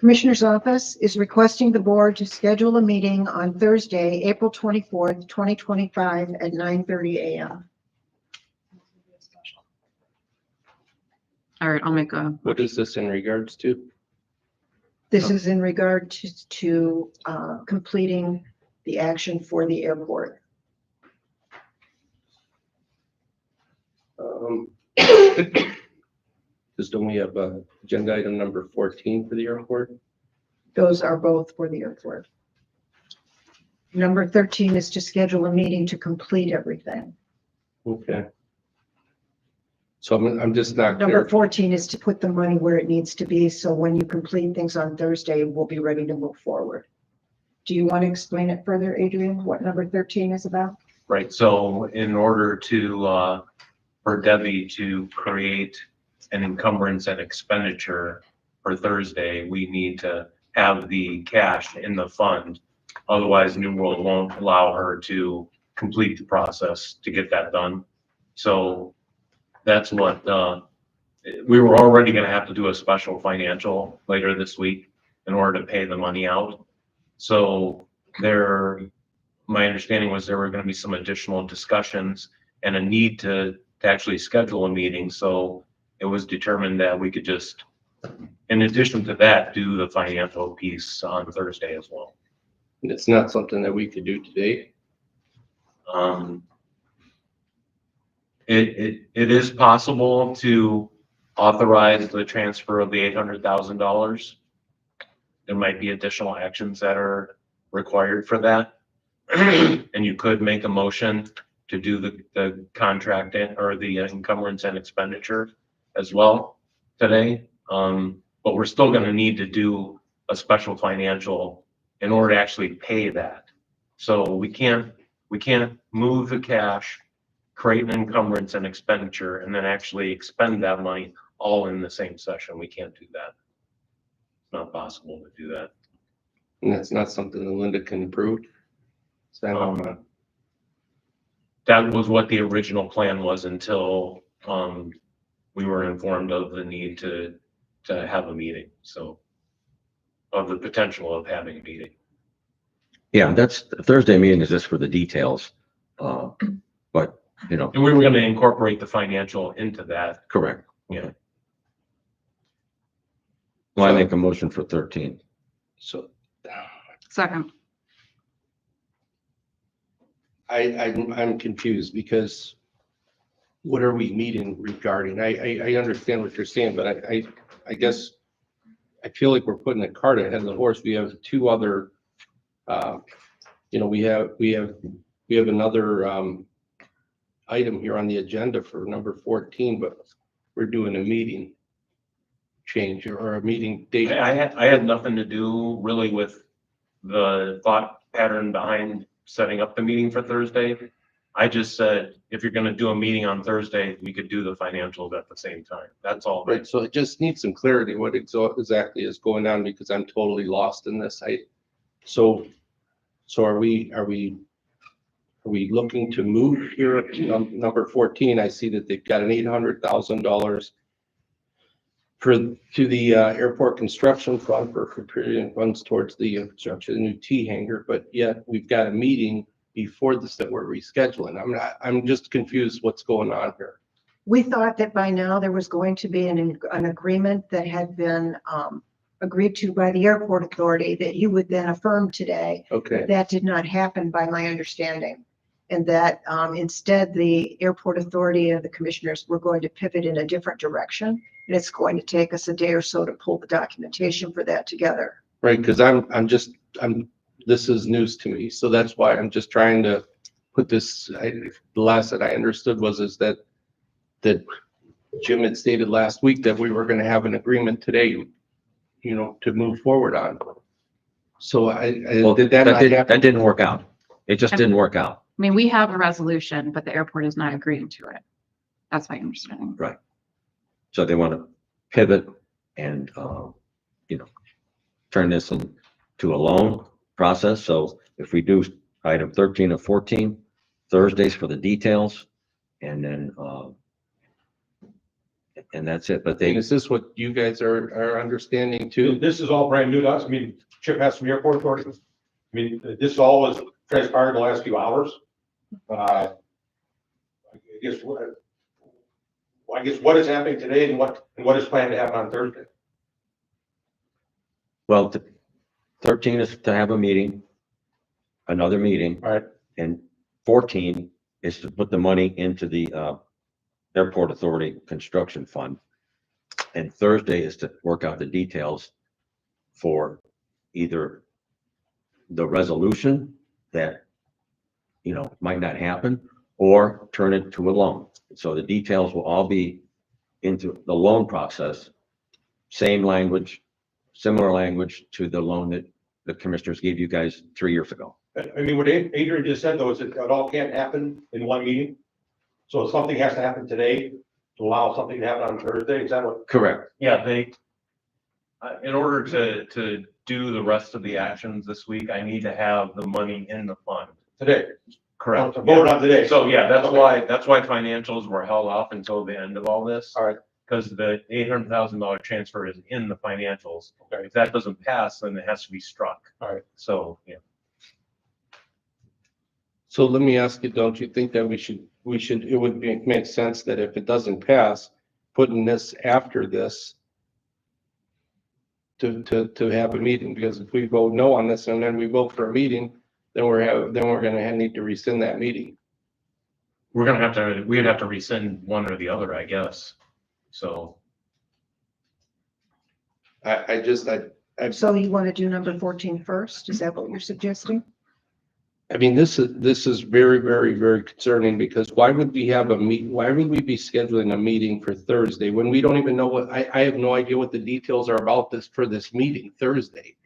Commissioner's office is requesting the board to schedule a meeting on Thursday, April 24th, 2025 at 9:30 a.m. All right, I'll make a. What is this in regards to? This is in regard to completing the action for the airport. Just don't we have agenda item number 14 for the airport? Those are both for the airport. Number 13 is to schedule a meeting to complete everything. Okay. So I'm just not Number clear. 14 is to put the money where it needs to be, so when you complete things on Thursday, we'll be ready to move forward. Do you want to explain it further, Adrian, what number 13 is about? Right, so in order to, for Debbie to create an encumbrance and expenditure for Thursday, we need to have the cash in the fund. Otherwise, New World won't allow her to complete the process to get that done. So that's what, we were already gonna have to do a special financial later this week in order to pay the money out. So my understanding was there were gonna be some additional discussions and a need to actually schedule a meeting. So it was determined that we could just, in addition to that, do the financial piece on Thursday as well. It's not something that we could do today. It is possible to authorize the transfer of the $800,000. There might be additional actions that are required for that. And you could make a motion to do the contracting or the encumbrance and expenditure as well today. But we're still gonna need to do a special financial in order to actually pay that. So we can't move the cash, create an encumbrance and expenditure, and then actually expend that money all in the same session. We can't do that. It's not possible to do that. And that's not something that Linda can approve. So That was what the original plan was until we were informed of the need to have a meeting, so of the potential of having a meeting. Yeah, that's Thursday meeting is just for the details. But you know, And we were going to incorporate the financial into that. correct. Yeah. Well, I make a motion for 13. so Second. I'm confused because what are we meeting regarding? I understand what you're saying, but I guess I feel like we're putting the cart ahead of the horse. We have two other, we have another item here on the agenda for number 14, but we're doing a meeting change or a meeting date. I had nothing to do really with the thought pattern behind setting up the meeting for Thursday. I just said, if you're going to do a meeting on Thursday, we could do the financials at the same time. That's all. Right, so it just needs some clarity what exactly is going on because I'm totally lost in this. So are we looking to move here at number 14? I see that they've got an $800,000 to the airport construction fund for preparing funds towards the construction of the new T hangar, but yet we've got a meeting before this that we're rescheduling. I'm just confused what's going on here. We thought that by now there was going to be an agreement that had been agreed to by the airport authority that you would then affirm today. Okay, That did not happen by my understanding. And that instead the airport authority and the commissioners were going to pivot in a different direction. And it's going to take us a day or so to pull the documentation for that together. right, because this is news to me, so that's why I'm just trying to put this. The last that I understood was that Jim had stated last week that we were going to have an agreement today, to move forward on. So Well, did that not happen? that didn't work out. It just didn't work out. I mean, we have a resolution, but the airport is not agreeing to it. That's my understanding. Right. So they want to pivot and, turn this into a loan process. So if we do item 13 and 14, Thursdays for the details, and then and that's it. But And they, is this what you guys are understanding too? This is all brand new to us. I mean, Chip has some airport authority. I mean, this all was transpired in the last few hours. I guess what is happening today and what is planned to happen on Thursday? well, 13 is to have a meeting, another meeting. All right. And 14 is to put the money into the Airport Authority Construction Fund. And Thursday is to work out the details for either the resolution that, you know, might not happen, or turn it to a loan. So the details will all be into the loan process. Same language, similar language to the loan that the commissioners gave you guys 3 years ago. I mean, what Adrian just said though is that it all can't happen in one meeting. So something has to happen today to allow something to happen on Thursday. Is that what? Correct. Yeah, in order to do the rest of the actions this week, I need to have the money in the fund. Today. Correct. To vote on today. So, yeah, that's why financials were held off until the end of all this. All right. Because the $800,000 transfer is in the financials. Okay. If that doesn't pass, then it has to be struck. All right. So, yeah. So let me ask you, don't you think that it would make sense that if it doesn't pass, putting this after this to have a meeting? Because if we vote no on this and then we vote for a meeting, then we're gonna need to rescind that meeting. We'd have to rescind one or the other, I guess. So, So you want to do number 14 first? Is that what you're suggesting? I mean, this is very, very, very concerning, because why would we be scheduling a meeting for Thursday when we don't even know I have no idea what the details are about for this meeting Thursday.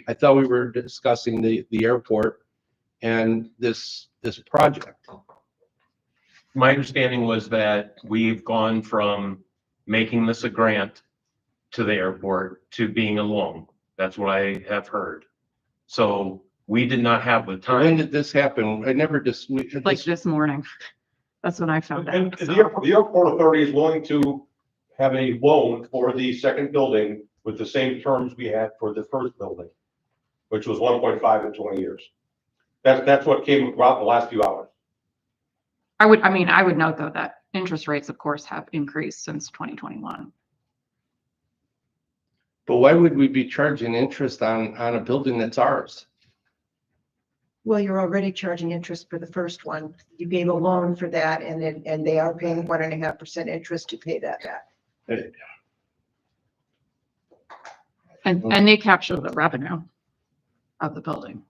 I thought we were discussing the airport and this project. my understanding was that we've gone from making this a grant to the airport to being a loan. That's what I have heard. So we did not have the When time. did this happen? I never Like this morning. That's when I found And out. the so. airport authority is willing to have a loan for the second building with the same terms we had for the first building, which was 1.5 in 20 years. That's what came about in the last few hours. I would note though that interest rates, of course, have increased since 2021. But why would we be charging interest on a building that's ours? Well, you're already charging interest for the first one. You gave a loan for that and they are paying 1.5% interest to pay that back. And they capture the revenue of the building.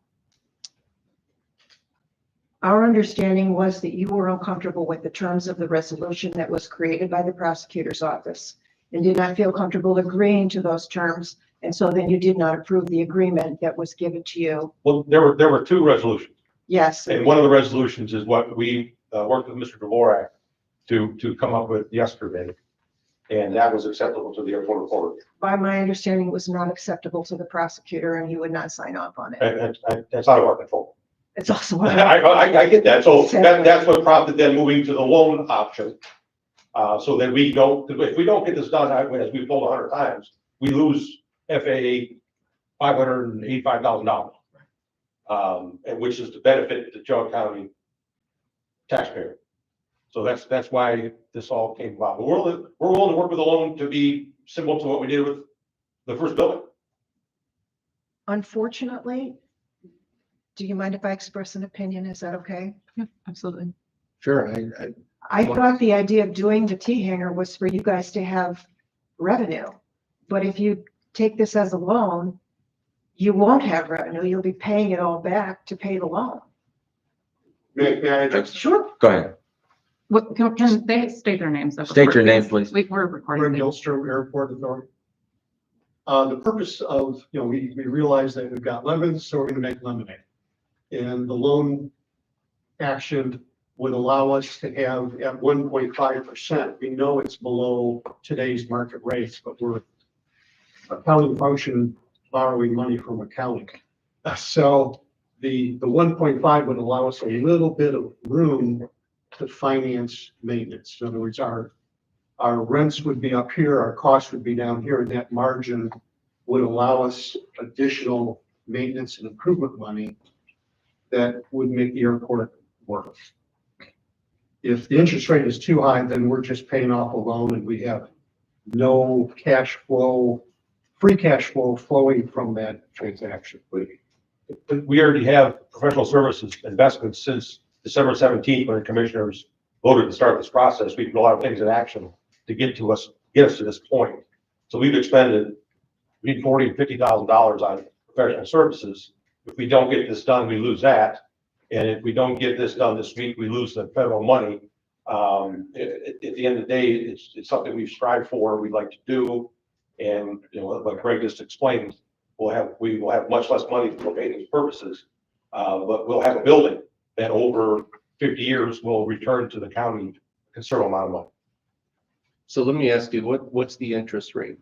Our understanding was that you were uncomfortable with the terms of the resolution that was created by the prosecutor's office and did not feel comfortable agreeing to those terms. And so then you did not approve the agreement that was given to you. Well, there were two resolutions. Yes. And one of the resolutions is what we worked with Mr. Dvorak to come up with yesterday. And that was acceptable to the airport authority. By my understanding, it was not acceptable to the prosecutor and he would not sign off on it. And that's out of our control. It's also. I get that. So that's what prompted them moving to the loan option. So that we don't, if we don't get this done, as we've told 100 times, we lose FAA $585,000. And which is to benefit the Geauga County taxpayer. So that's why this all came about. But we're willing to work with the loan to be similar to what we did with the first building. Unfortunately, do you mind if I express an opinion? Is that okay? Yeah, absolutely. Sure, I thought the idea of doing the T hangar was for you guys to have revenue. But if you take this as a loan, you won't have revenue. You'll be paying it all back to pay the loan. May I Sure. Go ahead. What, can they state their names? though State before- your name, please. We're recording. Greg Gilstrom, Airport Authority. The purpose of, we realize that we've got lemons, so we're gonna make lemonade. And the loan action would allow us to have at 1.5%. We know it's below today's market rates, but we're accounting function borrowing money from accounting. So the 1.5 would allow us a little bit of room to finance maintenance. In other words, our our rents would be up here, our costs would be down here, and that margin would allow us additional maintenance and improvement money that would make the airport work. If the interest rate is too high, then we're just paying off a loan and we have no cash flow, free cash flow flowing from that transaction. We already have professional services investments since December 17th, when the commissioners voted to start this process. We put a lot of things in action to get us to this point. So we've expended between $40,000 and $50,000 on professional services. If we don't get this done, we lose that. And if we don't get this done this week, we lose the federal money. At the end of the day, it's something we've strived for, we'd like to do. And, you know, like Greg just explained, we will have much less money for maintenance purposes. But we'll have a building that over 50 years will return to the county a considerable amount of money. So let me ask you, what's the interest rate?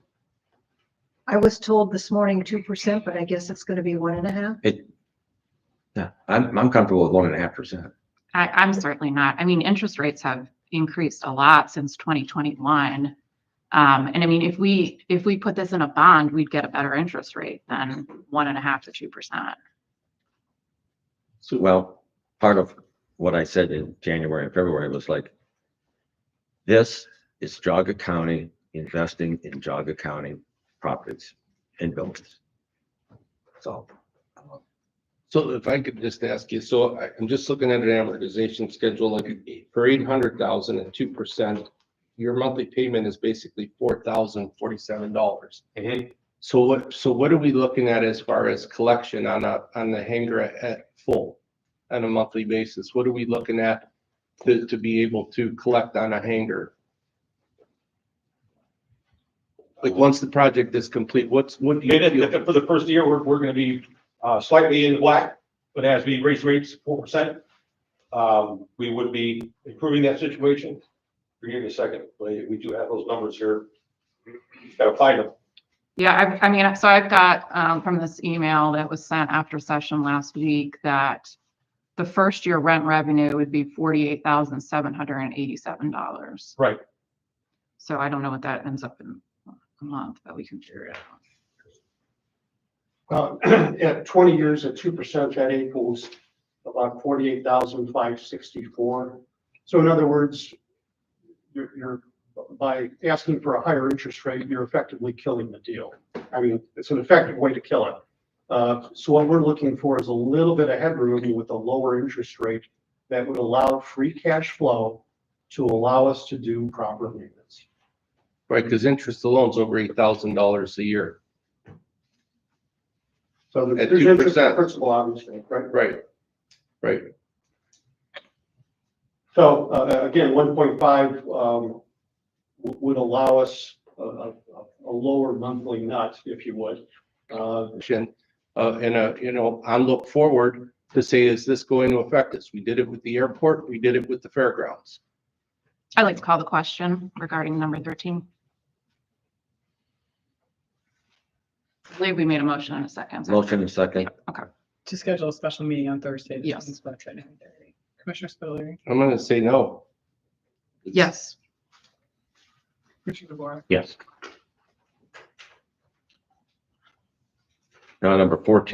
I was told this morning 2%, but I guess it's gonna be 1.5%. Yeah, I'm comfortable with 1.5%. I'm certainly not. I mean, interest rates have increased a lot since 2021. And I mean, if we put this in a bond, we'd get a better interest rate than 1.5% to 2%. So, Well, part of what I said in January and February was like, this is Jaga County investing in Jaga County properties and buildings. So, so if I could just ask you, so I'm just looking at an amortization schedule, like for 800,000 and 2%, your monthly payment is basically $4,047. So what are we looking at as far as collection on the hangar at full on a monthly basis? What are we looking at to be able to collect on a hangar? Like, once the project is complete, what do you feel? For the first year, we're gonna be slightly in the black, but as we raise rates 4%, we would be improving that situation. Give me a second, we do have those numbers here. Gotta find them. Yeah, I mean, so I've got from this email that was sent after session last week that the first year rent revenue would be $48,787. Right. So I don't know what that ends up in a month, but we can figure it out. At 20 years at 2%, that equals about 48,564. So in other words, you're by asking for a higher interest rate, you're effectively killing the deal. I mean, it's an effective way to kill it. So what we're looking for is a little bit of headroom with a lower interest rate that would allow free cash flow to allow us to do proper maintenance. Right, because interest alone's over $8,000 a year. So At there's interest 2%. and principal, obviously, right? Right. So again, 1.5 would allow us a lower monthly nut, if you would. On look forward to say, is this going to affect us? We did it with the airport, we did it with the fairgrounds. I'd like to call the question regarding number 13. I believe we made a motion in a second. motion and second. Okay. To schedule a special meeting on Thursday. Yes. Commissioner Spudler, I'm gonna say no. Yes. Commissioner DeBoer, Yes. Now, number 14.